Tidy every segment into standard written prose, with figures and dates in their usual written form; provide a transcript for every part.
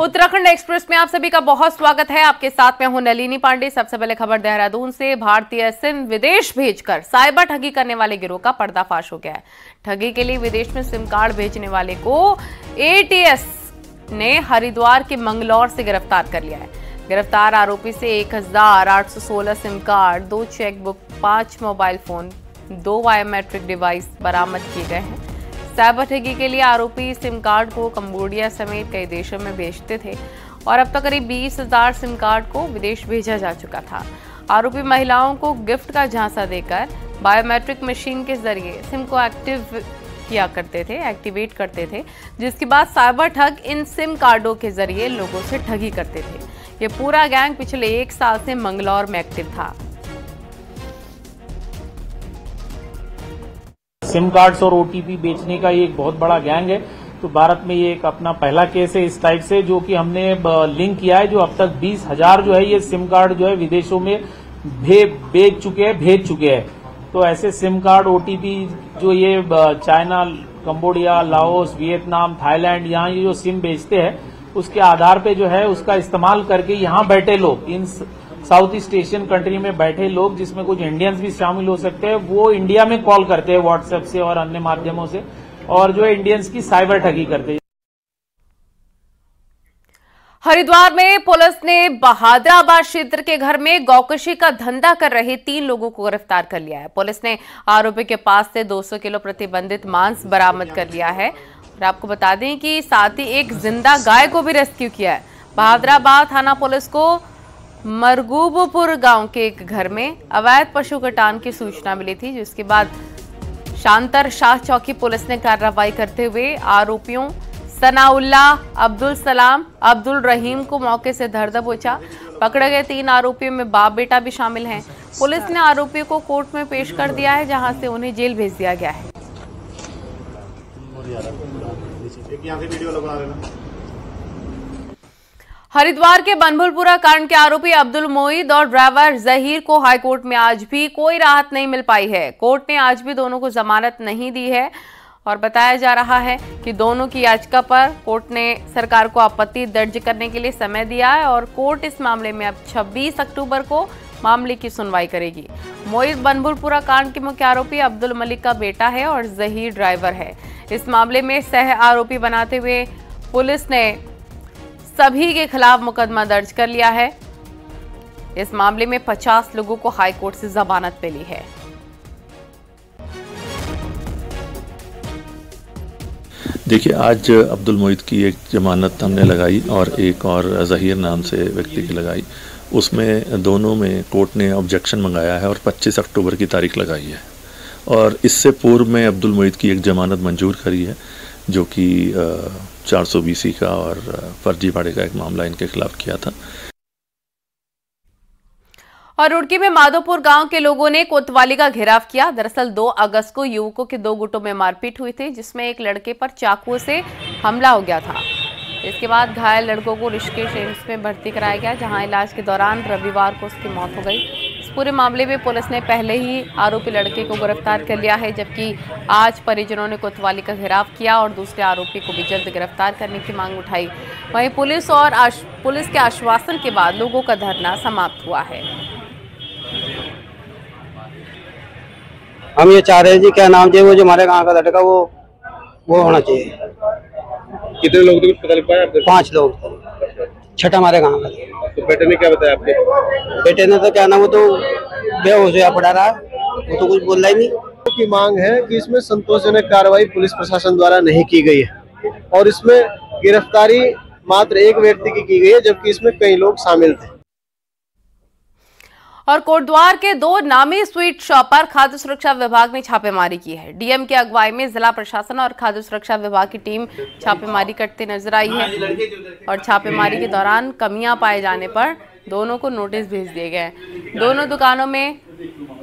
Uttarakhand express में आप सभी का बहुत स्वागत है। आपके साथ में हूं नलिनी पांडे। सबसे पहले खबर देहरादून से। भारतीय सिम विदेश भेजकर साइबर ठगी करने वाले गिरोह का पर्दाफाश हो गया है। ठगी के लिए विदेश में सिम कार्ड भेजने वाले को एटीएस ने हरिद्वार के मंगलौर से गिरफ्तार कर लिया है। गिरफ्तार आरोपी से 1816 SIM card, 2 chequebook, 5 mobile phone, 2 biometric device बरामद किए गए हैं। साइबर ठगी के लिए आरोपी सिम कार्ड को कंबोडिया समेत कई देशों में भेजते थे और अब तक करीब 20,000 सिम कार्ड को विदेश भेजा जा चुका था। आरोपी महिलाओं को गिफ्ट का झांसा देकर बायोमेट्रिक मशीन के जरिए सिम को एक्टिवेट करते थे, जिसके बाद साइबर ठग इन सिम कार्डों के जरिए लोगों से ठगी करते थे। ये पूरा गैंग पिछले 1 साल से मंगलौर में एक्टिव था। सिम कार्ड्स और ओटीपी बेचने का ये एक बहुत बड़ा गैंग है। तो भारत में ये एक अपना पहला केस है इस टाइप से, जो कि हमने लिंक किया है। जो अब तक 20,000 जो है ये सिम कार्ड जो है विदेशों में भेज चुके हैं। तो ऐसे सिम कार्ड ओटीपी जो ये China, Cambodia, Laos, Vietnam, Thailand, यहाँ ये जो सिम बेचते हैं उसके आधार पे जो है उसका इस्तेमाल करके यहाँ बैठे लोग, इन साउथ ईस्ट एशियन कंट्री में बैठे लोग, जिसमें कुछ इंडियंस भी शामिल हो सकते हैं, वो इंडिया में कॉल करते हैं व्हाट्सएप से और अन्य माध्यमों से, और जो इंडियंस की साइबर ठगी करते हैं। हरिद्वार में पुलिस ने बहादुराबाद क्षेत्र के घर में गौकशी का धंधा कर रहे 3 लोगों को गिरफ्तार कर लिया है। पुलिस ने आरोपी के पास से 200 किलो प्रतिबंधित मांस बरामद कर लिया है और आपको बता दें कि साथ ही एक जिंदा गाय को भी रेस्क्यू किया है। बहादुराबाद थाना पुलिस को मरगूबपुर गांव के एक घर में अवैध पशु कटान की सूचना मिली थी, जिसके बाद शांतर शाह चौकी पुलिस ने कार्रवाई करते हुए आरोपियों सनाउल्लाह, अब्दुल सलाम, अब्दुल रहीम को मौके से धर दबोचा। पकड़े गए 3 आरोपियों में बाप बेटा भी शामिल हैं। पुलिस ने आरोपियों को कोर्ट में पेश कर दिया है, जहां से उन्हें जेल भेज दिया गया है। हरिद्वार के बनभुलपुरा कांड के आरोपी अब्दुल मोईद और ड्राइवर जहीर को हाईकोर्ट में आज भी कोई राहत नहीं मिल पाई है। कोर्ट ने आज भी दोनों को जमानत नहीं दी है और बताया जा रहा है कि दोनों की याचिका पर कोर्ट ने सरकार को आपत्ति दर्ज करने के लिए समय दिया है और कोर्ट इस मामले में अब 26 अक्टूबर को मामले की सुनवाई करेगी। मोईद बनभुलपुरा कांड के मुख्य आरोपी अब्दुल मलिक का बेटा है और जहीर ड्राइवर है। इस मामले में सह आरोपी बनाते हुए पुलिस ने सभी के खिलाफ मुकदमा दर्ज कर लिया है। इस मामले में 50 लोगों को हाईकोर्ट से जमानत मिली है। देखिए, आज अब्दुल मोईद की एक जमानत हमने लगाई और एक और जहीर नाम से व्यक्ति की लगाई। उसमें दोनों में कोर्ट ने ऑब्जेक्शन मंगाया है और 25 अक्टूबर की तारीख लगाई है। और इससे पूर्व में अब्दुल मोईद की एक जमानत मंजूर करी है, जो कि 420 का और फर्जीवाड़े का एक मामला इनके खिलाफ किया था। और रुड़की में माधोपुर गांव के लोगों ने कोतवाली का घेराव किया। दरअसल 2 अगस्त को युवकों के 2 गुटों में मारपीट हुई थी, जिसमें एक लड़के पर चाकुओं से हमला हो गया था। इसके बाद घायल लड़कों को ऋषिकेश एम्स में भर्ती कराया गया, जहां इलाज के दौरान रविवार को उसकी मौत हो गई। इस पूरे मामले में पुलिस ने पहले ही आरोपी लड़के को गिरफ्तार कर लिया है, जबकि आज परिजनों ने कोतवाली का घेराव किया और दूसरे आरोपी को भी जल्द गिरफ्तार करने की मांग उठाई। वहीं पुलिस के आश्वासन के बाद लोगों का धरना समाप्त हुआ है। हम ये चाह रहे हैं जी, क्या नाम चाहिए, वो जो हमारे गांव का लड़का वो होना चाहिए। कितने लोग थे, कुछ पता लग पाया? 5 लोग थे, छठा हमारे गांव का। तो बेटे ने क्या बताया आपके? बेटे ने तो क्या ना, वो तो बेहोश हुआ पड़ा रहा, वो तो कुछ बोल रहा ही नहीं। की मांग है कि इसमें संतोषजनक कार्रवाई पुलिस प्रशासन द्वारा नहीं की गई है और इसमें गिरफ्तारी मात्र एक व्यक्ति की गई है, जबकि इसमें कई लोग शामिल थे। और कोटद्वार के 2 नामी स्वीट शॉप पर खाद्य सुरक्षा विभाग ने छापेमारी की है। डीएम की अगुवाई में जिला प्रशासन और खाद्य सुरक्षा विभाग की टीम छापेमारी करते नजर आई है और छापेमारी के दौरान कमियां पाए जाने पर दोनों को नोटिस भेज दिए गए। दोनों दुकानों में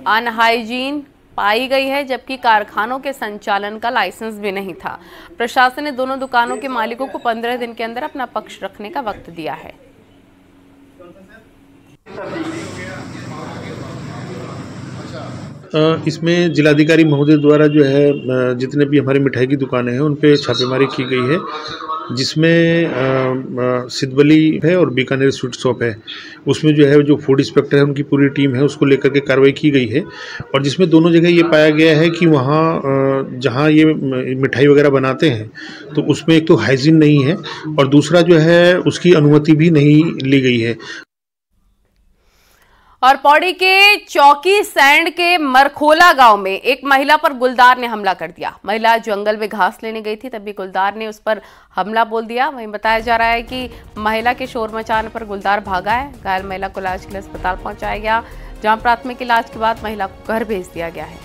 अनहाइजीन पाई गई है, जबकि कारखानों के संचालन का लाइसेंस भी नहीं था। प्रशासन ने दोनों दुकानों के मालिकों को 15 दिन के अंदर अपना पक्ष रखने का वक्त दिया है। इसमें जिलाधिकारी महोदय द्वारा जो है जितने भी हमारी मिठाई की दुकानें हैं उन पे छापेमारी की गई है जिसमें सिद्धबली है और बीकानेर स्वीट शॉप है, उसमें जो है जो फूड इंस्पेक्टर है उनकी पूरी टीम है, उसको लेकर के कार्रवाई की गई है। और जिसमें दोनों जगह ये पाया गया है कि वहाँ जहाँ ये मिठाई वगैरह बनाते हैं तो उसमें एक तो हाइजीन नहीं है और दूसरा जो है उसकी अनुमति भी नहीं ली गई है। और पौड़ी के चौकी सैंड के मरखोला गांव में एक महिला पर गुलदार ने हमला कर दिया। महिला जंगल में घास लेने गई थी, तभी गुलदार ने उस पर हमला बोल दिया। वहीं बताया जा रहा है कि महिला के शोर मचाने पर गुलदार भागा है। घायल महिला को इलाज के लिए अस्पताल पहुंचाया गया, जहां प्राथमिक इलाज के बाद महिला को घर भेज दिया गया है।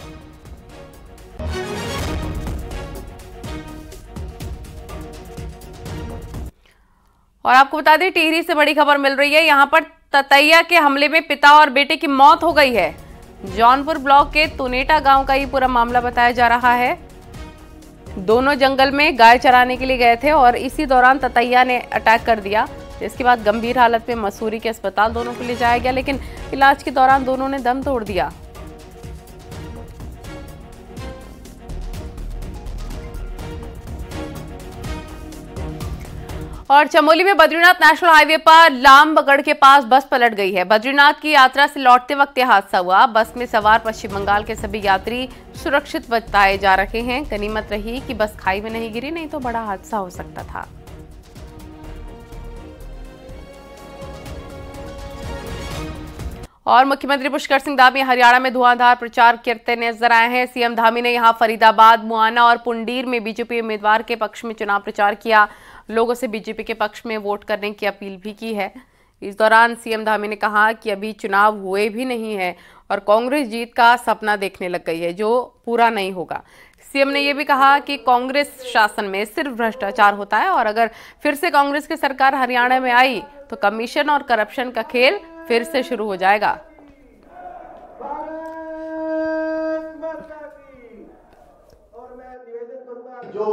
और आपको बता दें, टिहरी से बड़ी खबर मिल रही है। यहां पर ततैया के हमले में पिता और बेटे की मौत हो गई है। जौनपुर ब्लॉक के तुनेटा गांव का ये पूरा मामला बताया जा रहा है। दोनों जंगल में गाय चराने के लिए गए थे और इसी दौरान ततैया ने अटैक कर दिया, जिसके बाद गंभीर हालत में मसूरी के अस्पताल दोनों को ले जाया गया, लेकिन इलाज के दौरान दोनों ने दम तोड़ दिया। और चमोली में बद्रीनाथ नेशनल हाईवे पर लामबगढ़ के पास बस पलट गई है। बद्रीनाथ की यात्रा से लौटते वक्त यह हादसा हुआ। बस में सवार पश्चिम बंगाल के सभी यात्री सुरक्षित बताए जा रहे हैं। गनीमत रही कि बस खाई में नहीं गिरी, नहीं तो बड़ा हादसा हो सकता था। और मुख्यमंत्री पुष्कर सिंह धामी हरियाणा में धुआंधार प्रचार करते नजर आए हैं। सीएम धामी ने यहां फरीदाबाद, मुआना और पुंडीर में बीजेपी उम्मीदवार के पक्ष में चुनाव प्रचार किया। लोगों से बीजेपी के पक्ष में वोट करने की अपील भी की है। इस दौरान सीएम धामी ने कहा कि अभी चुनाव हुए भी नहीं है और कांग्रेस जीत का सपना देखने लग गई है, जो पूरा नहीं होगा। सीएम ने यह भी कहा कि कांग्रेस शासन में सिर्फ भ्रष्टाचार होता है और अगर फिर से कांग्रेस की सरकार हरियाणा में आई तो कमीशन और करप्शन का खेल फिर से शुरू हो जाएगा। जो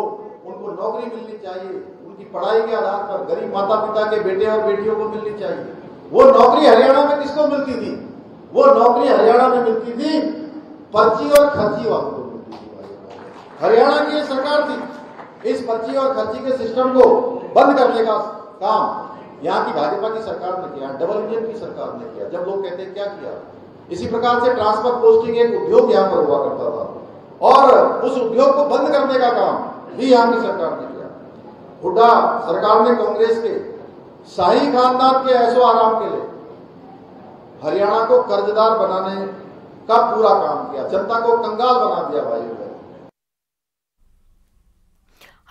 उनको नौकरी मिलनी चाहिए, उनकी पढ़ाई के आधार पर गरीब माता पिता के बेटे और बेटियों को मिलनी चाहिए, वो नौकरी हरियाणा में किसको मिलती थी? वो नौकरी हरियाणा में मिलती थी पर्ची और खर्ची वालों को मिलती थी। हरियाणा की ये सरकार थी। इस पर्ची और खर्ची के सिस्टम को बंद करने का काम यहाँ की भाजपा की सरकार ने किया, डबल इंजन की सरकार ने किया। जब लोग कहते हैं क्या किया, इसी प्रकार से ट्रांसफर पोस्टिंग एक उद्योग यहाँ पर हुआ करता था और उस उद्योग को बंद करने का काम भी यहाँ की सरकार ने किया। हुड्डा सरकार ने कांग्रेस के शाही खानदान के ऐशो आराम के लिए हरियाणा को कर्जदार बनाने का पूरा काम किया, जनता को कंगाल बना दिया। भाई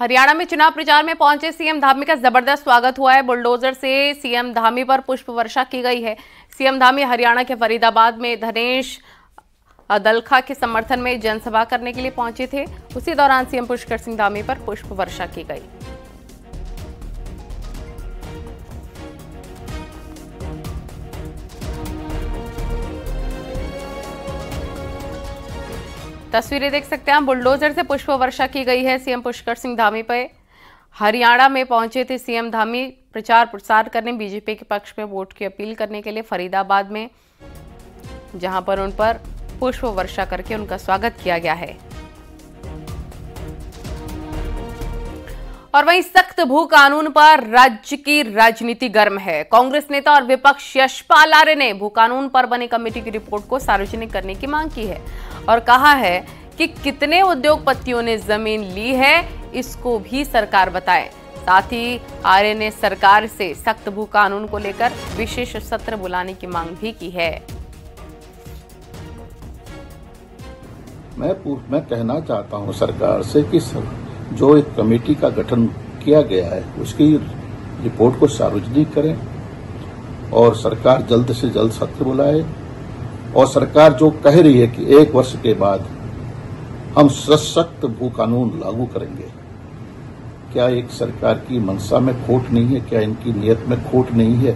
हरियाणा में चुनाव प्रचार में पहुंचे सीएम धामी का जबरदस्त स्वागत हुआ है। बुलडोजर से सीएम धामी पर पुष्प वर्षा की गई है। सीएम धामी हरियाणा के फरीदाबाद में धनेश अदलखा के समर्थन में जनसभा करने के लिए पहुंचे थे। उसी दौरान सीएम पुष्कर सिंह धामी पर पुष्प वर्षा की गई। तस्वीरें देख सकते हैं, बुलडोजर से पुष्प वर्षा की गई है सीएम पुष्कर सिंह धामी पर। हरियाणा में पहुंचे थे सीएम धामी प्रचार प्रसार करने, बीजेपी के पक्ष में वोट की अपील करने के लिए फरीदाबाद में, जहां पर उन पर पुष्प वर्षा करके उनका स्वागत किया गया है। और वहीं सख्त भू कानून पर राज्य की राजनीति गर्म है। कांग्रेस नेता और विपक्ष यशपाल आर्य ने भू कानून पर बनी कमेटी की रिपोर्ट को सार्वजनिक करने की मांग की है और कहा है कि कितने उद्योगपतियों ने जमीन ली है इसको भी सरकार बताए। साथ ही आर्य ने सरकार से सख्त भू कानून को लेकर विशेष सत्र बुलाने की मांग भी की है। मैं कहना चाहता हूं सरकार से कि जो एक कमेटी का गठन किया गया है उसकी रिपोर्ट को सार्वजनिक करें और सरकार जल्द से जल्द सत्र बुलाए। और सरकार जो कह रही है कि 1 वर्ष के बाद हम सशक्त भू कानून लागू करेंगे, क्या एक सरकार की मंशा में खोट नहीं है? क्या इनकी नीयत में खोट नहीं है?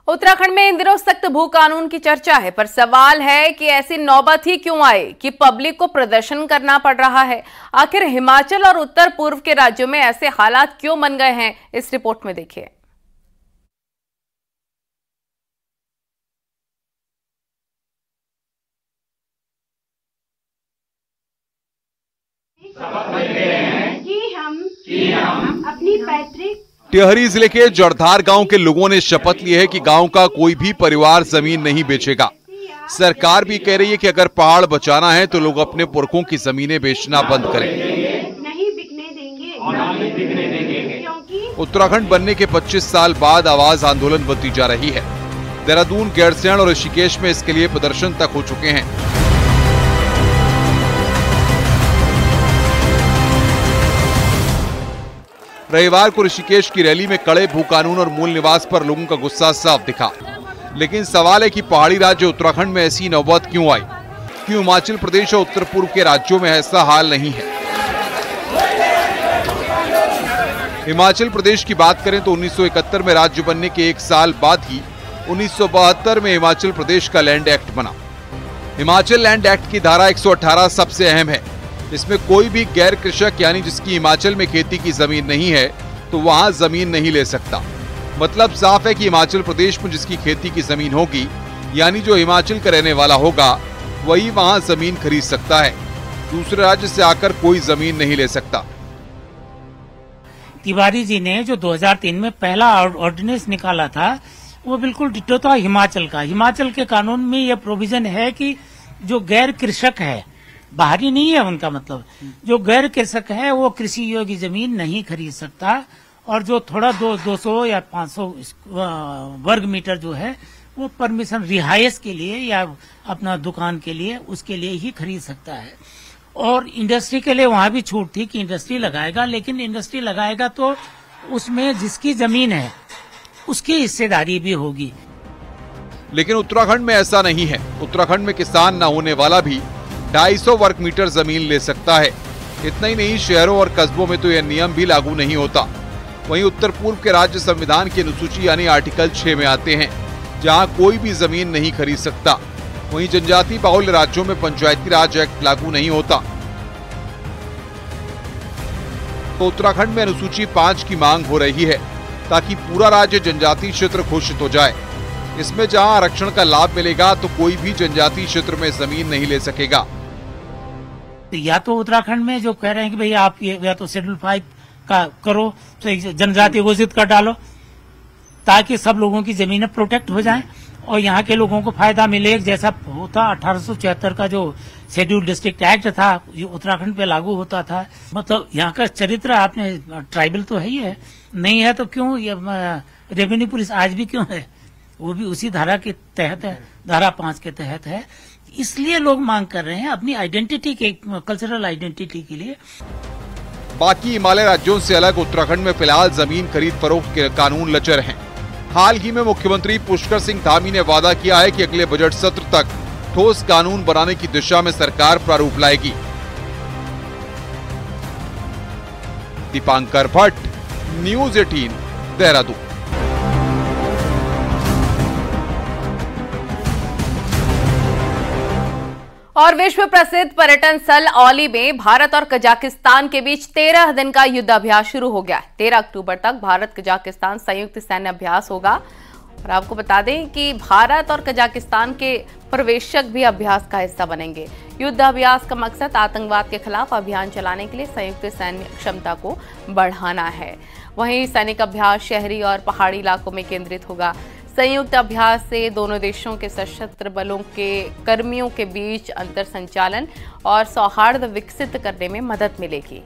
उत्तराखंड में इन दिनों सख्त भू कानून की चर्चा है, पर सवाल है कि ऐसी नौबत ही क्यों आए कि पब्लिक को प्रदर्शन करना पड़ रहा है। आखिर हिमाचल और उत्तर पूर्व के राज्यों में ऐसे हालात क्यों बन गए हैं, इस रिपोर्ट में देखिए। समझ ले रहे हैं कि हम अपनी पैतृक टिहरी जिले के जड़धार गांव के लोगों ने शपथ ली है कि गांव का कोई भी परिवार जमीन नहीं बेचेगा। सरकार भी कह रही है कि अगर पहाड़ बचाना है तो लोग अपने पुरखों की जमीनें बेचना बंद करें। नहीं बिकने देंगे क्योंकि उत्तराखंड बनने के 25 साल बाद आवाज आंदोलन बनती जा रही है। देहरादून, गैरसैंण और ऋषिकेश में इसके लिए प्रदर्शन तक हो चुके हैं। रविवार को ऋषिकेश की रैली में कड़े भू कानून और मूल निवास पर लोगों का गुस्सा साफ दिखा। लेकिन सवाल है कि पहाड़ी राज्य उत्तराखंड में ऐसी नौबत क्यों आई? क्यों हिमाचल प्रदेश और उत्तर पूर्व के राज्यों में ऐसा हाल नहीं है? हिमाचल प्रदेश की बात करें तो 1971 में राज्य बनने के 1 साल बाद ही 1972 में हिमाचल प्रदेश का लैंड एक्ट बना। हिमाचल लैंड एक्ट की धारा 118 सबसे अहम है। इसमें कोई भी गैर कृषक यानी जिसकी हिमाचल में खेती की जमीन नहीं है तो वहां जमीन नहीं ले सकता। मतलब साफ है कि हिमाचल प्रदेश में जिसकी खेती की जमीन होगी यानी जो हिमाचल का रहने वाला होगा वही वहां जमीन खरीद सकता है। दूसरे राज्य से आकर कोई जमीन नहीं ले सकता। तिवारी जी ने जो 2003 में पहला ऑर्डिनेंस निकाला था वो बिल्कुल डिट्टो था हिमाचल का। हिमाचल के कानून में यह प्रोविजन है कि जो गैर कृषक है, बाहरी नहीं है उनका मतलब, जो गैर कृषक है वो कृषि योग्य जमीन नहीं खरीद सकता और जो थोड़ा 200 या 500 वर्ग मीटर जो है वो परमिशन रिहायश के लिए या अपना दुकान के लिए उसके लिए ही खरीद सकता है। और इंडस्ट्री के लिए वहां भी छूट थी कि इंडस्ट्री लगाएगा, लेकिन इंडस्ट्री लगाएगा तो उसमें जिसकी जमीन है उसकी हिस्सेदारी भी होगी। लेकिन उत्तराखंड में ऐसा नहीं है। उत्तराखंड में किसान न होने वाला भी 250 वर्ग मीटर जमीन ले सकता है। इतना ही नहीं, शहरों और कस्बों में तो यह नियम भी लागू नहीं होता। वहीं उत्तर पूर्व के राज्य संविधान की अनुसूची यानी आर्टिकल 6 में आते हैं, जहां कोई भी जमीन नहीं खरीद सकता। वहीं जनजाति बाहुल्य राज्यों में पंचायती राज एक्ट लागू नहीं होता। तो उत्तराखंड में अनुसूची 5 की मांग हो रही है ताकि पूरा राज्य जनजातीय क्षेत्र घोषित हो जाए। इसमें जहां आरक्षण का लाभ मिलेगा तो कोई भी जनजातीय क्षेत्र में जमीन नहीं ले सकेगा। या तो उत्तराखंड में जो कह रहे हैं कि भाई आप ये या तो शेड्यूल 5 का करो, तो जनजाति घोषित कर डालो ताकि सब लोगों की जमीनें प्रोटेक्ट हो जाएं और यहाँ के लोगों को फायदा मिले। जैसा होता 1876 का जो शेड्यूल डिस्ट्रिक्ट एक्ट था ये उत्तराखंड पे लागू होता था। मतलब यहाँ का चरित्र आपने ट्राइबल तो है ही है, नहीं है तो क्यों ये रेवेन्यू पुलिस आज भी क्यों है? वो भी उसी धारा के तहत है, धारा 5 के तहत है। इसलिए लोग मांग कर रहे हैं अपनी आइडेंटिटी के, कल्चरल आइडेंटिटी के लिए। बाकी हिमालय राज्यों से अलग उत्तराखंड में फिलहाल जमीन खरीद फरोख्त के कानून लचर हैं। हाल ही में मुख्यमंत्री पुष्कर सिंह धामी ने वादा किया है कि अगले बजट सत्र तक ठोस कानून बनाने की दिशा में सरकार प्रारूप लाएगी। दीपांकर भट्ट, न्यूज़ 18, देहरादून। और विश्व प्रसिद्ध पर्यटन स्थल औली में भारत और कजाकिस्तान के बीच 13 दिन का युद्ध अभ्यास शुरू हो गया है। 13 अक्टूबर तक भारत कजाकिस्तान संयुक्त सैन्य अभ्यास होगा। और आपको बता दें कि भारत और कजाकिस्तान के पर्यवेक्षक भी अभ्यास का हिस्सा बनेंगे। युद्ध अभ्यास का मकसद आतंकवाद के खिलाफ अभियान चलाने के लिए संयुक्त सैन्य क्षमता को बढ़ाना है। वहीं सैनिक अभ्यास शहरी और पहाड़ी इलाकों में केंद्रित होगा। संयुक्त अभ्यास से दोनों देशों के सशस्त्र बलों के कर्मियों के बीच अंतर संचालन और सौहार्द विकसित करने में मदद मिलेगी।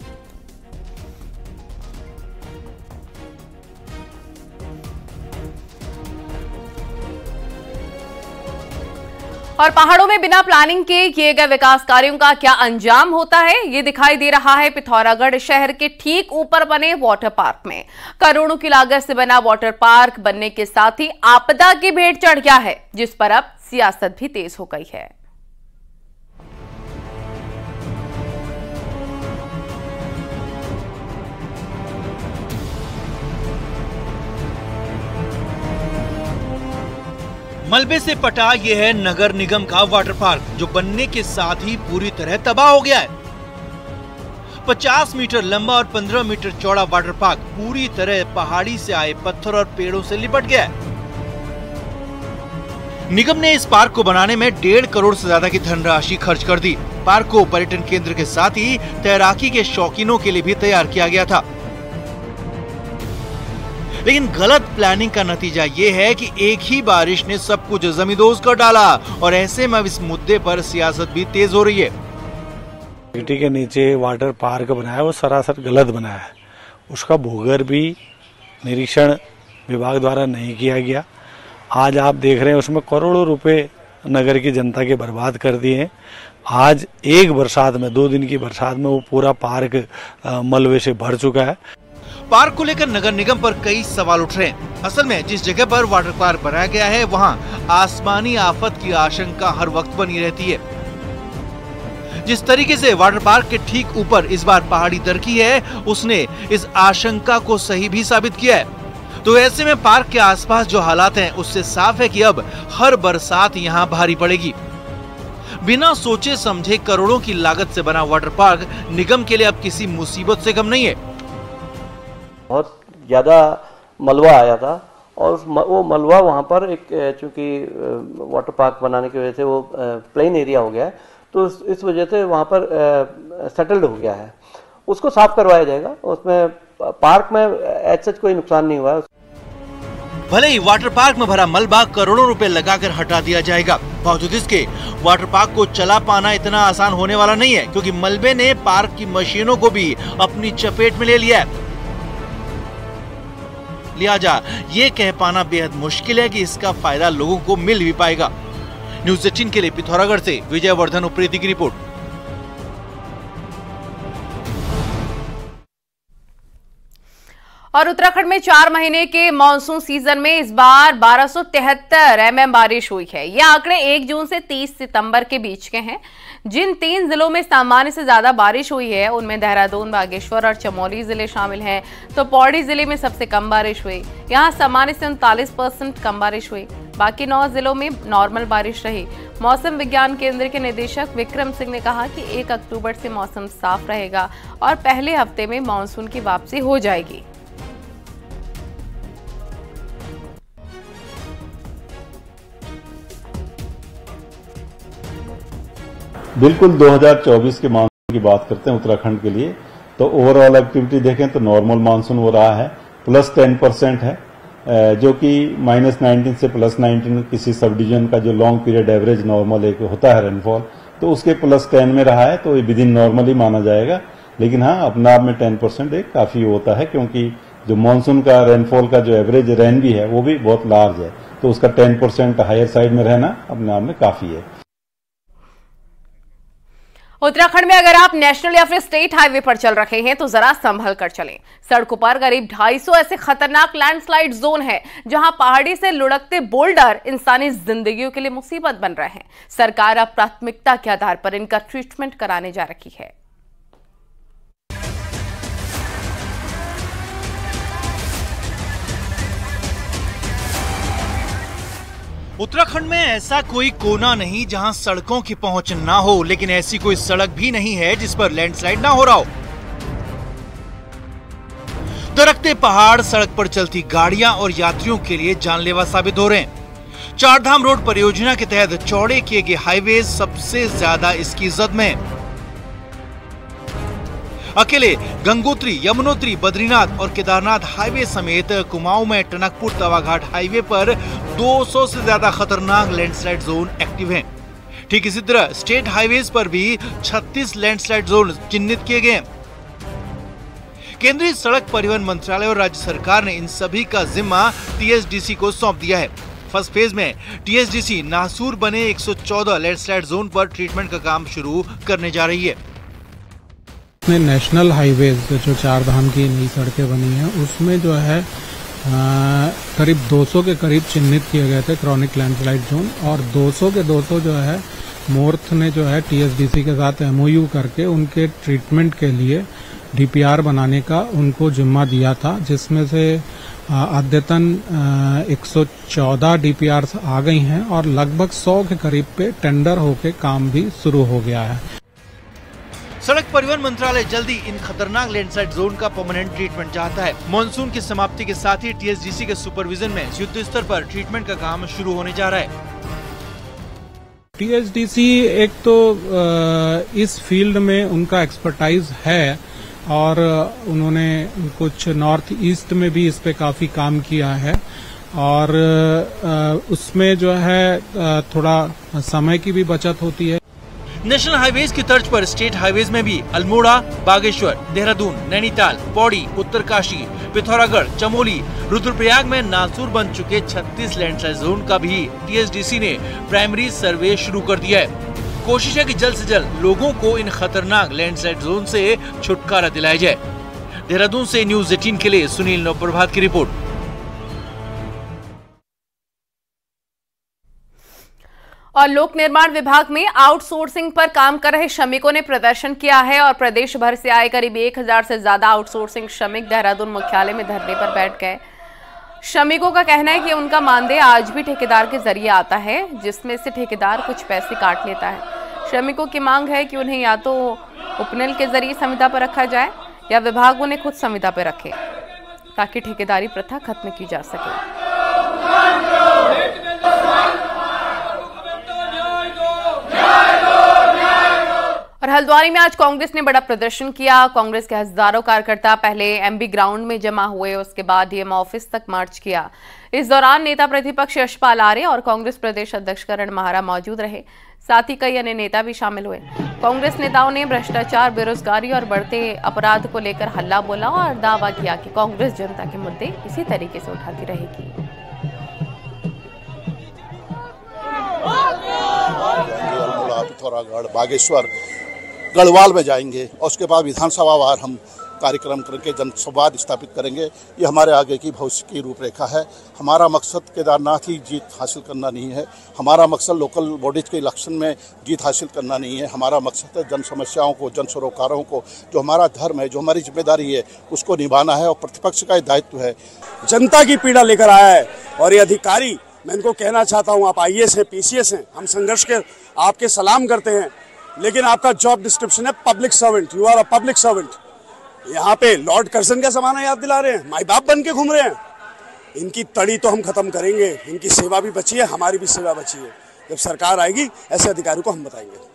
और पहाड़ों में बिना प्लानिंग के किए गए विकास कार्यों का क्या अंजाम होता है, ये दिखाई दे रहा है पिथौरागढ़ शहर के ठीक ऊपर बने वाटर पार्क में। करोड़ों की लागत से बना वाटर पार्क बनने के साथ ही आपदा की भेंट चढ़ गया है, जिस पर अब सियासत भी तेज हो गई है। मलबे से पटा ये है नगर निगम का वाटर पार्क, जो बनने के साथ ही पूरी तरह तबाह हो गया है। 50 मीटर लंबा और 15 मीटर चौड़ा वाटर पार्क पूरी तरह पहाड़ी से आए पत्थर और पेड़ों से लिपट गया है। निगम ने इस पार्क को बनाने में 1.5 करोड़ से ज्यादा की धनराशि खर्च कर दी। पार्क को पर्यटन केंद्र के साथ ही तैराकी के शौकीनों के लिए भी तैयार किया गया था। लेकिन गलत प्लानिंग का नतीजा ये है कि एक ही बारिश ने सब कुछ जमींदोज कर डाला और ऐसे में अब इस मुद्दे पर सियासत भी तेज हो रही है। सिटी के नीचे वाटर पार्क बनाया वो सरासर गलत बनाया है। उसका भूगर्भ भी निरीक्षण विभाग द्वारा नहीं किया गया। आज आप देख रहे हैं उसमें करोड़ों रुपए नगर की जनता के बर्बाद कर दिए हैं। आज एक बरसात में 2 दिन की बरसात में वो पूरा पार्क मलबे से भर चुका है। पार्क को लेकर नगर निगम पर कई सवाल उठ रहे हैं। असल में जिस जगह पर वाटर पार्क बनाया गया है वहां आसमानी आफत की आशंका हर वक्त बनी रहती है। जिस तरीके से वाटर पार्क के ठीक ऊपर इस बार पहाड़ी दरकी है उसने इस आशंका को सही भी साबित किया है। तो ऐसे में पार्क के आसपास जो हालात हैं उससे साफ है कि अब हर बरसात यहाँ भारी पड़ेगी। बिना सोचे समझे करोड़ों की लागत से बना वाटर पार्क निगम के लिए अब किसी मुसीबत से कम नहीं है। बहुत ज्यादा मलबा आया था और वो मलबा वहाँ पर एक चूंकि वाटर पार्क बनाने की वजह से वो प्लेन एरिया हो गया है तो इस वजह से वहाँ पर सेटल्ड हो गया है। उसको साफ करवाया जाएगा। उसमें पार्क में ऐसा कोई नुकसान नहीं हुआ। भले ही वाटर पार्क में भरा मलबा करोड़ों रुपए लगाकर हटा दिया जाएगा, बावजूद इसके वाटर पार्क को चला पाना इतना आसान होने वाला नहीं है, क्योंकि मलबे ने पार्क की मशीनों को भी अपनी चपेट में ले लिया है। लिहाजा ये कह पाना बेहद मुश्किल है कि इसका फायदा लोगों को मिल भी पाएगा। न्यूज़ 18 के लिए पिथौरागढ़ से विजयवर्धन उप्रेती की रिपोर्ट। और उत्तराखंड में 4 महीने के मानसून सीजन में इस बार 1273 mm बारिश हुई है। ये आंकड़े 1 जून से 30 सितंबर के बीच के हैं। जिन 3 जिलों में सामान्य से ज्यादा बारिश हुई है उनमें देहरादून, बागेश्वर और चमोली जिले शामिल हैं। तो पौड़ी जिले में सबसे कम बारिश हुई। यहाँ सामान्य से 39% कम बारिश हुई। बाकी 9 जिलों में नॉर्मल बारिश रही। मौसम विज्ञान केंद्र के निदेशक विक्रम सिंह ने कहा कि 1 अक्टूबर से मौसम साफ रहेगा और पहले हफ्ते में मानसून की वापसी हो जाएगी। बिल्कुल 2024 के मानसून की बात करते हैं उत्तराखंड के लिए तो ओवरऑल एक्टिविटी देखें तो नॉर्मल मानसून हो रहा है, +10% है, जो कि -19 से +19 किसी सब डिवीजन का जो लॉन्ग पीरियड एवरेज नॉर्मल एक होता है रेनफॉल तो उसके +10 में रहा है तो ये विदिन नॉर्मल ही माना जाएगा। लेकिन हाँ अपने आप में 10% एक काफी होता है, क्योंकि जो मानसून का रेनफॉल का जो एवरेज रेन भी है वो भी बहुत लार्ज है तो उसका 10% हायर साइड में रहना अपने आप में काफी है। उत्तराखंड में अगर आप नेशनल या फिर स्टेट हाईवे पर चल रहे हैं तो जरा संभल कर चलें। सड़कों पर करीब 250 ऐसे खतरनाक लैंडस्लाइड जोन हैं जहां पहाड़ी से लुढ़कते बोल्डर इंसानी जिंदगियों के लिए मुसीबत बन रहे हैं। सरकार अब प्राथमिकता के आधार पर इनका ट्रीटमेंट कराने जा रही है। उत्तराखंड में ऐसा कोई कोना नहीं जहां सड़कों की पहुंच ना हो, लेकिन ऐसी कोई सड़क भी नहीं है जिस पर लैंडस्लाइड ना हो रहा हो। दरकते पहाड़, सड़क पर चलती गाड़ियां और यात्रियों के लिए जानलेवा साबित हो रहे हैं। 4 धाम रोड परियोजना के तहत चौड़े किए गए हाईवे सबसे ज्यादा इसकी जद में है। अकेले गंगोत्री, यमुनोत्री, बद्रीनाथ और केदारनाथ हाईवे समेत कुमाऊं में टनकपुर तवाघाट हाईवे पर 200 से ज्यादा खतरनाक लैंडस्लाइड जोन एक्टिव हैं। ठीक इसी तरह स्टेट हाईवेज पर भी 36 लैंडस्लाइड जोन चिन्हित किए गए हैं। केंद्रीय सड़क परिवहन मंत्रालय और राज्य सरकार ने इन सभी का जिम्मा टीएसडीसी को सौंप दिया है। फर्स्ट फेज में टीएसडीसी नासूर बने 114 लैंडस्लाइड जोन पर ट्रीटमेंट का काम शुरू करने जा रही है। नेशनल हाईवेज जो 4 धाम की नई सड़कें बनी हैं उसमें जो है करीब 200 के करीब चिन्हित किए गए थे क्रॉनिक लैंडस्लाइड जोन और 200 के 200 जो है मोर्थ ने जो है टीएसडीसी के साथ एमओयू करके उनके ट्रीटमेंट के लिए डीपीआर बनाने का उनको जिम्मा दिया था, जिसमें से अद्यतन 114 डीपीआर आ गई हैं और लगभग 100 के करीब पे टेंडर होके काम भी शुरू हो गया है। सड़क परिवहन मंत्रालय जल्दी इन खतरनाक लैंडस्लाइड जोन का परमानेंट ट्रीटमेंट चाहता है। मानसून की समाप्ति के साथ ही टीएसडीसी के सुपरविजन में युद्ध स्तर पर ट्रीटमेंट का काम शुरू होने जा रहा है। टीएचडीसी एक तो इस फील्ड में उनका एक्सपर्टाइज है और उन्होंने कुछ नॉर्थ ईस्ट में भी इस पे काफी काम किया है और उसमें जो है थोड़ा समय की भी बचत होती है। नेशनल हाईवेज की तर्ज पर स्टेट हाईवेज में भी अल्मोड़ा, बागेश्वर, देहरादून, नैनीताल, पौड़ी, उत्तरकाशी, पिथौरागढ़, चमोली, रुद्रप्रयाग में नासूर बन चुके 36 लैंडस्लाइड जोन का भी टीएचडीसी ने प्राइमरी सर्वे शुरू कर दिया है। कोशिश है कि जल्द से जल्द लोगों को इन खतरनाक लैंडस्लाइड जोन से छुटकारा दिलाया जाए। देहरादून से न्यूज 18 के लिए सुनील नवप्रभात की रिपोर्ट। और लोक निर्माण विभाग में आउटसोर्सिंग पर काम कर रहे श्रमिकों ने प्रदर्शन किया है और प्रदेश भर से आए करीब 1000 से ज्यादा आउटसोर्सिंग श्रमिक देहरादून मुख्यालय में धरने पर बैठ गए। श्रमिकों का कहना है कि उनका मानदेय आज भी ठेकेदार के जरिए आता है, जिसमें से ठेकेदार कुछ पैसे काट लेता है। श्रमिकों की मांग है कि उन्हें या तो उपनेल के जरिए संविदा पर रखा जाए या विभाग उन्हें खुद संविदा पर रखे ताकि ठेकेदारी प्रथा खत्म की जा सके। और हल्द्वानी में आज कांग्रेस ने बड़ा प्रदर्शन किया। कांग्रेस के हजारों कार्यकर्ता पहले एमबी ग्राउंड में जमा हुए, उसके बाद डीएम ऑफिस तक मार्च किया। इस दौरान नेता प्रतिपक्ष यशपाल आर्य और कांग्रेस प्रदेश अध्यक्ष करण माहरा मौजूद रहे, साथ ही कई अन्य नेता भी शामिल हुए। कांग्रेस नेताओं ने भ्रष्टाचार, बेरोजगारी और बढ़ते अपराध को लेकर हल्ला बोला और दावा किया कि कांग्रेस जनता के मुद्दे इसी तरीके से उठाती रहेगी। पिथौरागढ़, बागेश्वर, गढ़वाल में जाएंगे और उसके बाद विधानसभा वार हम कार्यक्रम करके जनसंवाद स्थापित करेंगे। ये हमारे आगे की भविष्य की रूपरेखा है। हमारा मकसद केदारनाथ ही जीत हासिल करना नहीं है, हमारा मकसद लोकल बॉडीज के इलेक्शन में जीत हासिल करना नहीं है। हमारा मकसद है जन समस्याओं को, जन सरोकारों को, जो हमारा धर्म है, जो हमारी जिम्मेदारी है, उसको निभाना है और प्रतिपक्ष का दायित्व है। जनता की पीड़ा लेकर आया है और ये अधिकारी, मैं इनको कहना चाहता हूँ, आप आईएएस हैं, पीसीएस हैं, हम संघर्ष के आपके सलाम करते हैं, लेकिन आपका जॉब डिस्क्रिप्शन है public servant. You are a public servant. यहाँ पे लॉर्ड कर्जन का जमाना याद दिला रहे हैं, माई बाप बन के घूम रहे हैं। इनकी तड़ी तो हम खत्म करेंगे, इनकी सेवा भी बची है, हमारी भी सेवा बची है। जब सरकार आएगी ऐसे अधिकारी को हम बताएंगे।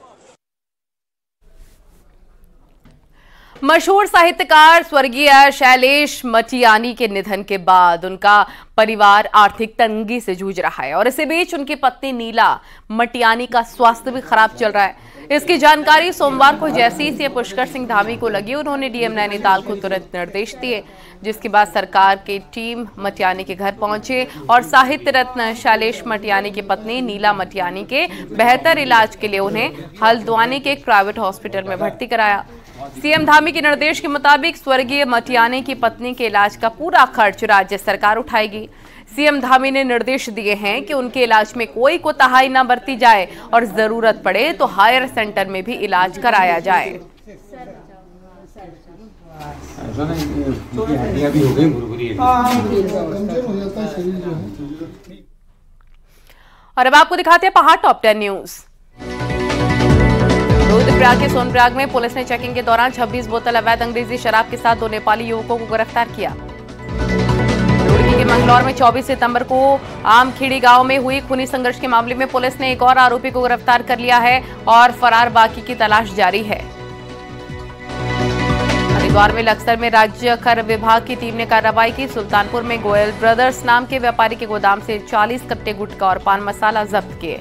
मशहूर साहित्यकार स्वर्गीय शैलेश मटियानी के निधन के बाद उनका परिवार आर्थिक तंगी से जूझ रहा है और इसी बीच उनकी पत्नी नीला मटियानी का स्वास्थ्य भी खराब चल रहा है। इसकी जानकारी सोमवार को जैसे ही सीएम पुष्कर सिंह धामी को लगी, उन्होंने डीएम नैनीताल को तुरंत निर्देश दिए, जिसके बाद सरकार की टीम मटियानी के घर पहुंचे और साहित्य रत्न शैलेश मटियानी की पत्नी नीला मटियानी के बेहतर इलाज के लिए उन्हें हल्द्वानी के एक प्राइवेट हॉस्पिटल में भर्ती कराया। सीएम धामी के निर्देश के मुताबिक स्वर्गीय मटियानी की पत्नी के इलाज का पूरा खर्च राज्य सरकार उठाएगी। सीएम धामी ने निर्देश दिए हैं कि उनके इलाज में कोई कोताही न बरती जाए और जरूरत पड़े तो हायर सेंटर में भी इलाज कराया जाए। और अब आपको दिखाते हैं पहाड़ टॉप 10 न्यूज। रुद्रप्रयाग के सोनप्रयाग में पुलिस ने चेकिंग के दौरान 26 बोतल अवैध अंग्रेजी शराब के साथ 2 नेपाली युवकों को गिरफ्तार किया। रुड़की के मंगलौर में 24 सितंबर को आमखेड़ी गांव में हुई खूनी संघर्ष के मामले में पुलिस ने एक और आरोपी को गिरफ्तार कर लिया है और फरार बाकी की तलाश जारी है। हरिद्वार में लक्सर में राज्य कर विभाग की टीम ने कार्रवाई की। सुल्तानपुर में गोयल ब्रदर्स नाम के व्यापारी के गोदाम से 40 कट्टे गुटखा और पान मसाला जब्त किए।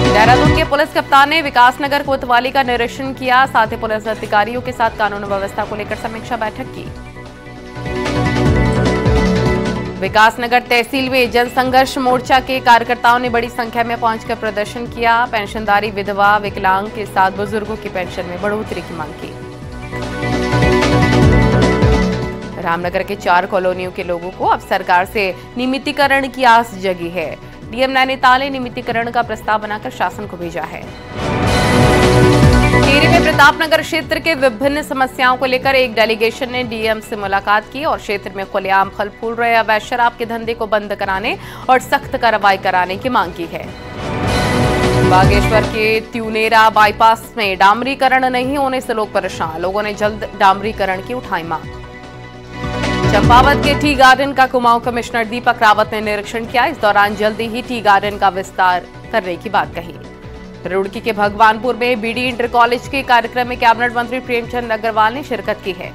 देहरादून के पुलिस कप्तान ने विकासनगर कोतवाली का निरीक्षण किया, साथ ही पुलिस अधिकारियों के साथ कानून व्यवस्था को लेकर समीक्षा बैठक की। विकासनगर तहसील में जनसंघर्ष मोर्चा के कार्यकर्ताओं ने बड़ी संख्या में पहुंचकर प्रदर्शन किया। पेंशनधारी विधवा, विकलांग के साथ बुजुर्गों की पेंशन में बढ़ोतरी की मांग की। रामनगर के 4 कॉलोनियों के लोगों को अब सरकार से नियमितीकरण की आस जगी है। डीएम नैनीताल ने नियमितीकरण का प्रस्ताव बनाकर शासन को भेजा है। टिहरी में प्रतापनगर क्षेत्र के विभिन्न समस्याओं को लेकर एक डेलीगेशन ने डीएम से मुलाकात की और क्षेत्र में खुलेआम फल फूल रहे अवैध शराब के धंधे को बंद कराने और सख्त कार्रवाई कराने की मांग की है। बागेश्वर के त्यूनेरा बाईपास में डामरीकरण नहीं होने से लोग परेशान, लोगों ने जल्द डामरीकरण की उठाई मांग। चंपावत के टी गार्डन का कुमाऊं कमिश्नर दीपक रावत ने निरीक्षण किया। इस दौरान जल्दी ही टी गार्डन का विस्तार करने की बात कही। रुड़की के भगवानपुर में बीडी इंटर कॉलेज के कार्यक्रम में कैबिनेट मंत्री प्रेमचंद अग्रवाल ने शिरकत की है।